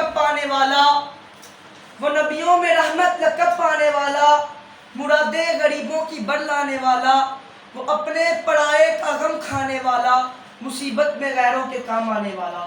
لقب پانے والا، وہ نبیوں میں رحمت لقب پانے والا، مرادیں غریبوں کی بڑھ لانے والا، وہ اپنے پرائے کا غم کھانے والا، مصیبت میں غیروں کے کام آنے والا۔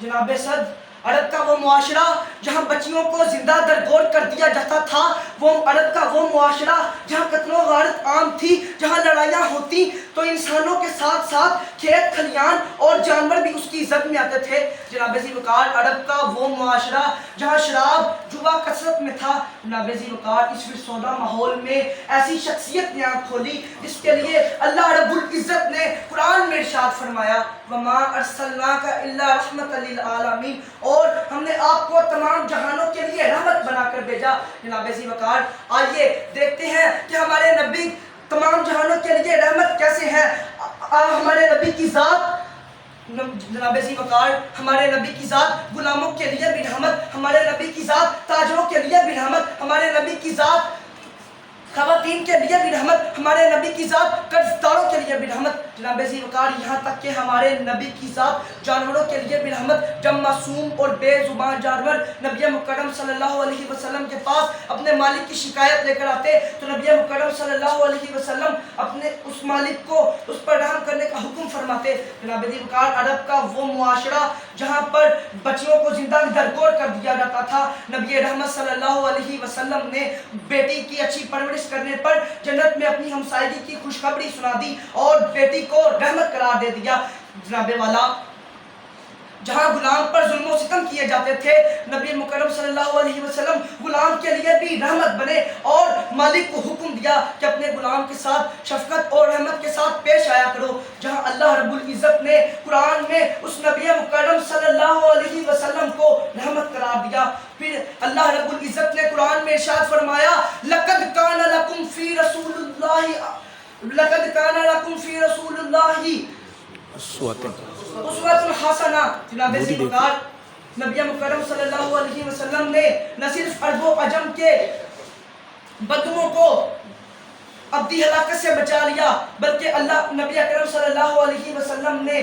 جناب صدر، عرب کا وہ معاشرہ جہاں بچیوں کو زندہ درگور کر دیا جاتا تھا، وہ عرب کا وہ معاشرہ جہاں قتل و غارت عام تھی، جہاں لڑائیاں ہوتی تو انسانوں کے ساتھ ساتھ کھیت کھلیان اور جانور بھی اس کی عزت میں آتے تھے۔ جناب ذی وقار، عرب کا وہ معاشرہ جہاں شراب جوا کثرت میں تھا، جناب ذی وقار اس فرسودہ ماحول میں ایسی شخصیت نے آنکھ کھولی جس کے لیے اللہ رب العزت نے قرآن میں ارشاد فرمایا وَمَا أَرْسَلْنَاكَ إِلَّا رَحْمَةً لِلْعَالَمِينَ، اور ہم نے آپ کو تمام جہانوں کے لیے رحمت بنا کر بھیجا۔ جناب ذی وقار، آئیے دیکھتے ہیں کہ ہمارے نبی تمام جہانوں کے لیے رحمت کیسے ہے۔ ہمارے نبی کی ذات، جناب ذی وقار، ہمارے نبی کی ذات غلاموں کے لیے بھی رحمت، ہمارے نبی کی ذات تاجروں کے لیے بھی رحمت، ہمارے نبی کی ذات خواتین کے لیے بھی رحمت، ہمارے نبی کی ذات قرض داروں کے لیے بھی رحمت۔ جناب ذی وقار، یہاں تک کہ ہمارے نبی کی ذات جانوروں کے لیے بھی رحمت۔ جب معصوم اور بے زبان جانور نبی مکرم صلی اللہ علیہ وسلم کے پاس اپنے مالک کی شکایت لے کر آتے تو نبی مکرم صلی اللہ علیہ وسلم اپنے اس مالک کو اس پر رحم کرنے کا حکم فرماتے۔ جناب ذی وقار، عرب کا وہ معاشرہ جہاں پر بچیوں کو زندہ درگور کر دیا جاتا تھا، نبی رحمت صلی اللہ علیہ وسلم نے بیٹی کی اچھی پرورش کرنے پر جنت میں اپنی ہمسائیگی کی خوشخبری سنا دی اور بیٹی کو رحمت قرار دے دیا۔ جناب والا، جہاں غلام پر ظلم و ستم کیے جاتے تھے، نبی مکرم صلی اللہ علیہ وسلم غلام کے لیے بھی رحمت بنے اور مالک کو حکم دیا کہ اپنے غلام کے ساتھ شفقت اور رحمت کے ساتھ پیش آیا کرو۔ جہاں اللہ رب العزت نے قرآن میں اس نبی مکرم صلی اللہ علیہ وسلم کو رحمت قرار دیا، پھر اللہ رب العزت نے قرآن میں ارشاد فرمایا لَقَدْ كَانَ لَكُمْ فِي رَسُولِ اللَّهِ اسوۃ حسنہ۔ جناب ذی وقار، نبی مکرم صلی اللہ علیہ وسلم نے نہ صرف عرب و عجم کے بدوؤں کو ابدی ہلاکت سے بچا لیا بلکہ نبی اکرم صلی اللہ علیہ وسلم نے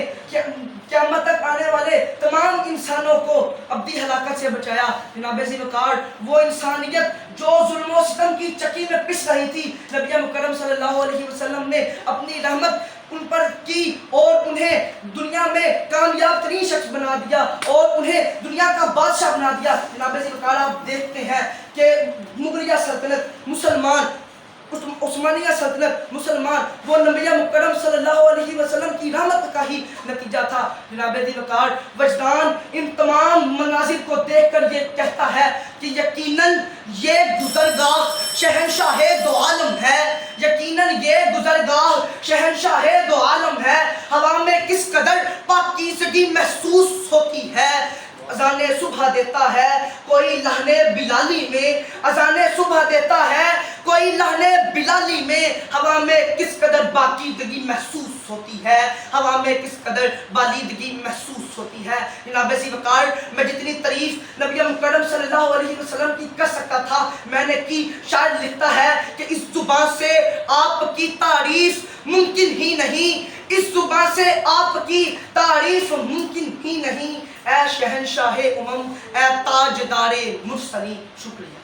قیامت تک آنے والے تمام انسانوں کو ابدی ہلاکت سے بچایا۔ جناب ذی وقار، وہ انسانیت جو ظلم و ستم کی چکی میں پس رہی تھی، نبی مکرم صلی اللہ علیہ وسلم نے اپنی رحمت ان پر کی اور انہیں دنیا میں کامیاب ترین شخص بنا دیا اور انہیں دنیا کا بادشاہ بنا دیا۔ جناب ذی وقار، آپ دیکھتے ہیں کہ مغلیہ سلطنت مسلمان، عثمانیہ سلطنت مسلمان، وہ نبی مکرم صلی اللہ علیہ وسلم کی رحمت کا ہی نتیجہ تھا۔ جناب ذی وقار، وجدان ان تمام مناظر کو دیکھ کر یہ کہتا ہے کہ یقیناً یہ گزرگاہ شہنشاہ دو عالم ہے، یقیناً یہ گزرگاہ شہنشاہ دو عالم ہے۔ ہوا میں کس قدر پاکیزگی محسوس ہوتی ہے، اذان صبح دیتا ہے کوئی لحن بلالی میں، اذان صبح دیتا ہے کوئی لحن بلالی میں، ہوا میں کس قدر پاکیزگی محسوس ہوتی ہے، ہوا میں کس قدر بالیدگی محسوس ہوتی ہے۔ جناب ذی وقار، میں جتنی تعریف نبی مکرم صلی اللہ علیہ وسلم کی کر سکتا تھا میں نے کی۔ شاعر لکھتا ہے کہ اس زبان سے آپ کی تعریف ممکن ہی نہیں، اس زبان سے آپ کی تعریف ممکن ہی نہیں، اے شہنشاہ امم، اے تاجدار مرسلین۔ شکریہ۔